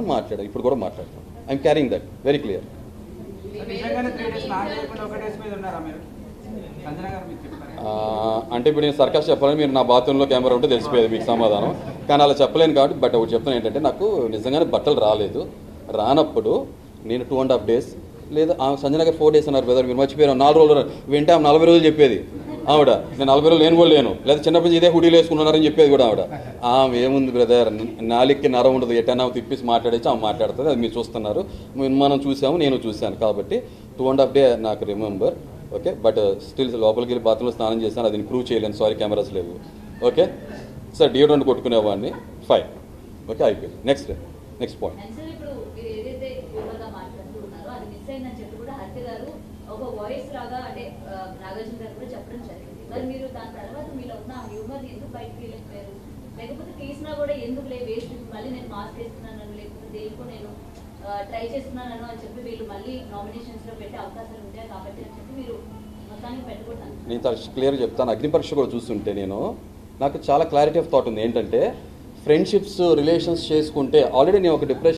మాట్లాడారు ఇప్పుడు కూడా మాట్లాడతాను. I'm carrying that very clear. అంటే ఇప్పుడు నేను సర్కస్ చెప్పాలని మీరు నా బాత్రూంలో కెమెరా ఉంటే తెలిసిపోయేది మీకు సమాధానం, కానీ అలా చెప్పలేను కాబట్టి. బట్ ఒకటి చెప్తాను ఏంటంటే, నాకు నిజంగానే బట్టలు రాలేదు. రానప్పుడు నేను 2.5 days లేదా సంజన గారు 4 days అన్నారు బ్రదర్, మీరు మర్చిపోయారు 4 రోజులు వింటే ఆమె 40 రోజులు చెప్పేది ఆవిడ. నేను 40 రోజులు నేను కూడా లేను, లేదా చిన్నప్పుడు ఇదే హుడీలు వేసుకున్నారని చెప్పేది కూడా ఆవిడ. ఆమె ఏముంది బ్రదర్, నాలిక్కి నరం ఉండదు, ఎటైనా తిప్పేసి మాట్లాడేసి ఆమె మాట్లాడుతుంది. అది మీరు చూస్తున్నారు, మనం చూసాము, నేను చూశాను. కాబట్టి 2.5 days నాకు రిమెంబర్. ఓకే, బట్ స్టిల్ లోపలికి వెళ్ళి బాత్రూంలో స్నానం చేశాను, అది ప్రూవ్ చేయలేను, సారీ కెమెరాస్ లేవు. ఓకే సార్, డియోడ్రెంట్ కొట్టుకునేవాడిని, ఫైన్. ఓకే, అయిపోయింది. Next point. లేకపోతే తీసినా కూడా ఎందుకు లే వేస్ట్, మళ్ళీ నేను మాస్క్ వేస్తున్నాను లేకపోతే దేనికో నేను ట్రై చేస్తున్నాను అని చెప్పి వీళ్ళు మళ్ళీ నామినేషన్స్ లో పెట్టే అవకాశాలు ఉంటాయి కాబట్టి అని చెప్పి మీరు మొత్తానికి పెట్టుకుంటాను. నేను క్లియర్ చెప్తాను. అగ్ని పరీక్ష కూడా చూస్తుంటే నాకు చాలా క్లారిటీ ఆఫ్ థాట్ ఉంది. ఏంటంటే ఫ్రెండ్షిప్స్ రిలేషన్స్ చేసుకుంటే ఆల్రెడీ నేను ఒక డిప్రెషన్